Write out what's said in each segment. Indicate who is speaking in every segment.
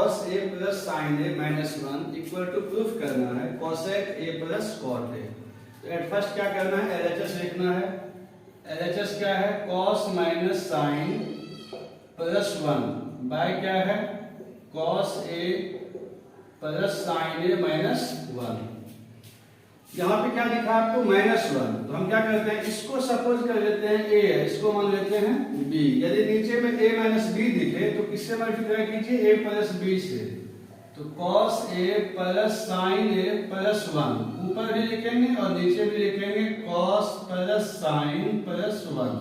Speaker 1: cos a plus sin a minus 1 equal to proof करना है cosec a plus cot a। तो at first क्या करना है, LHS लिखना है। LHS क्या है, cos minus sin plus 1 by क्या है cos a plus sin a minus 1। यहाँ पे क्या लिखा आपको -1, तो हम क्या करते हैं, इसको सपोज कर लेते हैं a है, इसको मान लेते हैं b। यदि नीचे में a माइनस b दिखे तो किससे मल्टीप्लाई कीजिए, a प्लस b से। तो cos a plus sin a plus 1 ऊपर भी लिखेंगे और नीचे भी लिखेंगे cos प्लस sin प्लस 1।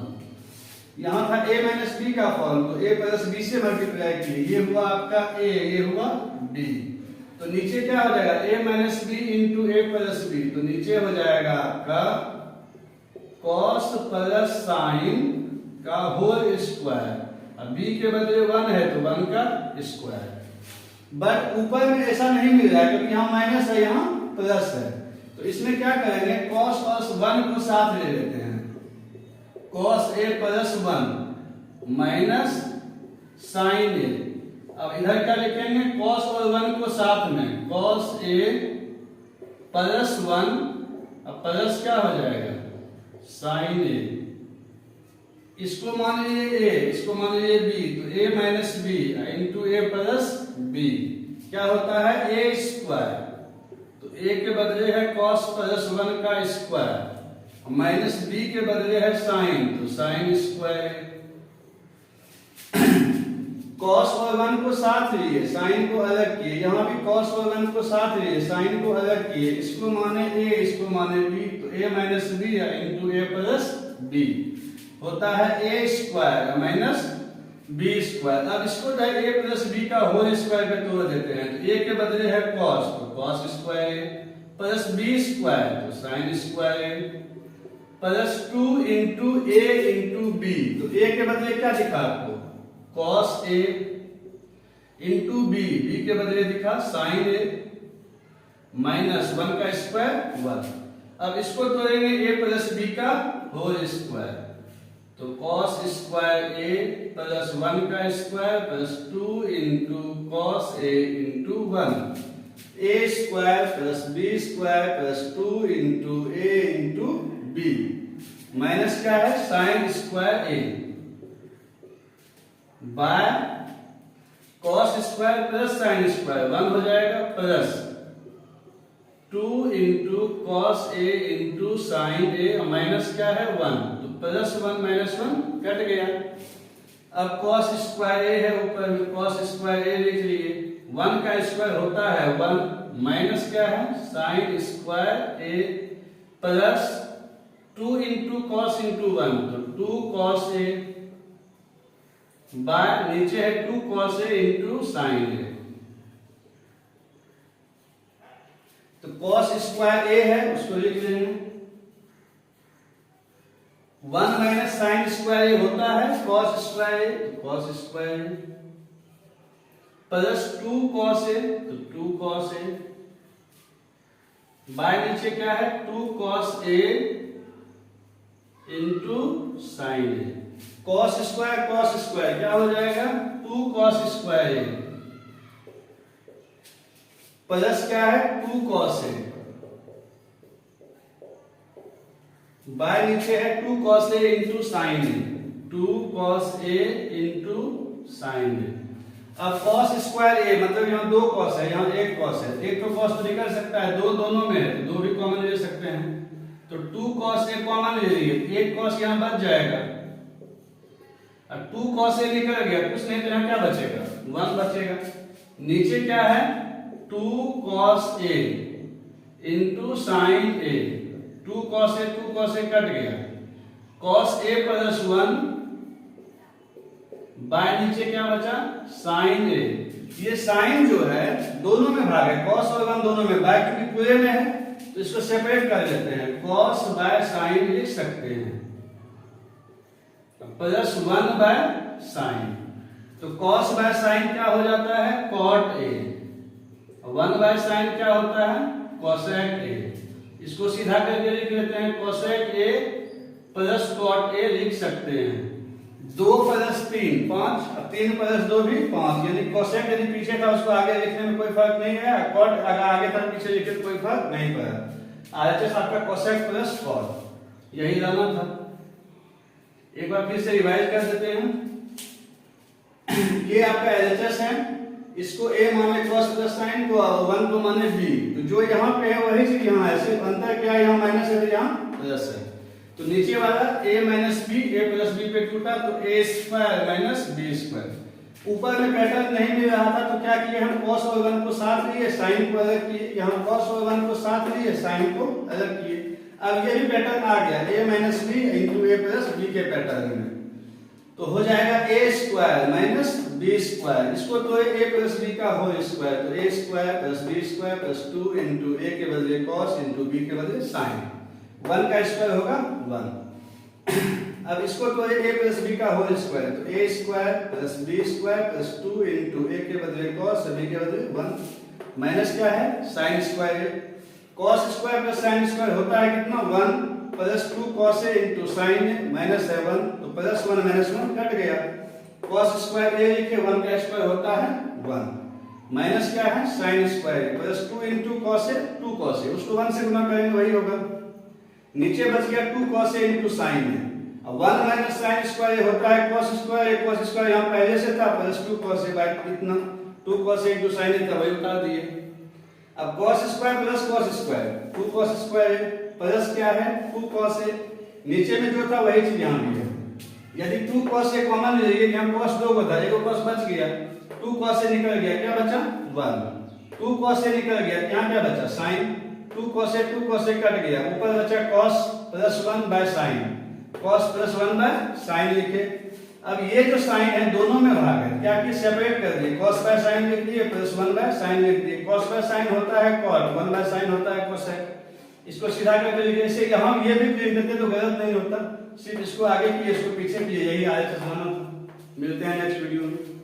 Speaker 1: यहाँ था a माइनस b का फॉर्म, तो a प्लस b से मल्टीप्लाई किए, ये हुआ आपका a, ये हुआ b। तो नीचे क्या हो जाएगा, a minus b into a plus b, तो नीचे हो जाएगा आपका cos प्लस साइन का होल स्क्वायर। अब b के बदले 1 है तो 1 का स्क्वायर। बट ऊपर में ऐसा नहीं मिल रहा है क्योंकि यहाँ माइनस है, यहाँ प्लस है। तो इसमें क्या करेंगे, cos और 1 को साथ ले लेते हैं, cos a plus 1 minus sine a। अब इधर क्या लिखेंगे, cos और 1 को साथ में, cos a प्लस 1, अब प्लस क्या हो जाएगा sin a। इसको मान लीजिए a, इसको मान लीजिए b, तो a minus b into a प्लस b क्या होता है a स्क्वायर। तो a के बदले है cos प्लस 1 का स्क्वायर, माइनस b के बदले है sin, तो sin स्क्वायर। cos और 1 को साथ लिए, sin को अलग किए, यहाँ भी cos और 1 को साथ लिए, sin को अलग किए, इसको माने a, इसको माने b, तो a minus b into a प्लस b होता है a square minus b square. अब इसको a प्लस b का होल स्क्वायर पे तोड़ देते हैं, तो a के बदले है cos, तो cos square plus b square, तो sin square plus 2 into a into b। तो a के बदले क्या दिखा आपको, cos a into b, b के बदले दिखा sin a माइनस 1 का स्क्वायर 1। अब इसको तोड़ेंगे a प्लस b का होल स्क्वायर, तो cos स्क्वायर a प्लस 1 का square plus 2 into cos a into 1, a square plus b square plus 2 into a into b minus क्या है sin square a by cos square plus sin square 1 हो जाएगा plus 2 into cos a into sin a minus क्या है 1, तो plus 1 minus 1 cut गया। अब cos square a है ऊपर में, cos स्क्वायर a लिख लिए, 1 का स्क्वायर होता है 1 माइनस क्या है sin square a plus 2 into cos into 1, तो 2 cos a बाय नीचे है 2 cos a into sin a। तो cos स्क्वायर a है उसको लिख लेंगे, 1 माइनस sin स्क्वायर a होता है cos स्क्वायर a, तो cos square a plus 2 cos a, तो 2 cos a बाय नीचे क्या है 2 cos a into sin a। cos square क्या हो जाएगा 2 cos स्क्वायर a प्लस क्या है 2 cos a बाय नीचे है 2 cos a into sin a, 2 cos a into sin a। अब cos स्क्वायर a मतलब यहाँ 2 cos है, यहाँ 1 cos है, एक तो cos तो निकल सकता है, दो दोनों में है तो 2 भी कॉमन ले सकते हैं, तो 2 cos a कॉमन ले लिए, 1 cos यहाँ बच जाएगा। अब 2 cos a निकल गया, कुछ नहीं तो यहाँ क्या बचेगा 1 बचेगा। नीचे क्या है 2 cos a into sin a, 2 cos a cut गया, cos a प्लस 1 बाय नीचे क्या बचा sin a। ये sin जो है दोनों में भाग है, cos और 1 दोनों में, बाय क्योंकि पूरे में है तो इसको सेपरेट कर लेते हैं, cos बाय sin लिख सकते हैं प्लस 1 बाय sin। तो cos बाय sin क्या हो जाता है cot a, 1 बाय sin क्या होता है cosec a। इसको सीधा करके लिख लेते हैं, cosec a plus cot a लिख सकते हैं 2 प्लस 3 5, अब 3 प्लस 2 भी 5, यानी कोसेक यदि पीछे था उसको आगे लिखने में कोई फर्क नहीं है, कॉट अगर आगे था पीछे लिखे तो कोई फर्क नहीं पड़ा। आरएचएस आपका कोसेक प्लस कॉट यही लाना था। एक बार फिर से रिवाइज कर देते हैं। ये आपका एलएचएस है, इसको a माने cos प्लस साइन को 1 को माने b, तो जो यहाँ पे है वही चीज यहाँ है, सिर्फ अंतर क्या है, यहाँ माइनस है तो यहाँ प्लस है। तो नीचे वाला a माइनस b a प्लस b पे टूटा तो a square minus b square. ऊपर में पैटर्न नहीं मिल रहा था तो क्या किए हम, cos और 1 को साथ लिए, साइन को अलग किए, यहाँ cos और 1 को साथ लिए, साइन को अलग किए। अब ये भी पैटर्न आ गया a minus b into a प्लस b के पैटर्न में, तो हो जाएगा a square minus b square, इसको तो a प्लस b का होल स्क्वायर, तो a square plus b square plus 2 into a के बदले cos इंटू b के बदले साइन, 1 का स्क्वायर होगा 1। अब इसको तो a प्लस b का होल स्क्वायर, तो a square plus b square plus 2 into a के बदले cos b के बदले 1, माइनस क्या है sine square, cos square plus sine square होता है कितना 1 plus 2 cos a into sine minus 7, तो प्लस 1 माइनस 1 कट गया, cos स्क्वायर a लिखे 1 का स्क्वायर होता है 1, माइनस क्या है sine square plus 2 into cos a 2 cos a, उसको 1 से गुना करेंगे वही होगा, नीचे बच गया 2 cos a इंटू साइन है, अब 1 माइनस साइन स्क्वायर होता है cos स्क्वायर, cos स्क्वायर यहाँ पहले से था प्लस 2 cos a बाय इतना 2 cos a इंटू साइन था वही उतार दिए। अब cos square plus cos square 2 cos square plus क्या है 2 cos a, नीचे में जो था वही चीज यहाँ भी है, यदि 2 cos a कॉमन ले लीजिए, यहाँ cos 2 को था, एक cos बच गया, 2 cos a निकल गया, क्या बचा 1, 2 cos a निकल गया, यहाँ क्या बचा sin, 2 cos a कट गया, ऊपर बचा cos plus 1 by sin, cos plus 1 by sin लिखे। अब ये जो साइन है दोनों में भाग है, क्या कि सेपरेट कर दिए, cos बाय sin लिख दिए प्लस 1 बाय sin लिख दिए, cos बाय sin होता है cot, 1 बाय sin होता है cosec, इसको सीधा करके लिखे, इसे यहाँ ये भी लिख देते तो गलत नहीं होता, सिर्फ इसको आगे किए इसको पीछे किए, यही आज चलाना। मिलते हैं नेक्स्ट वीडियो में।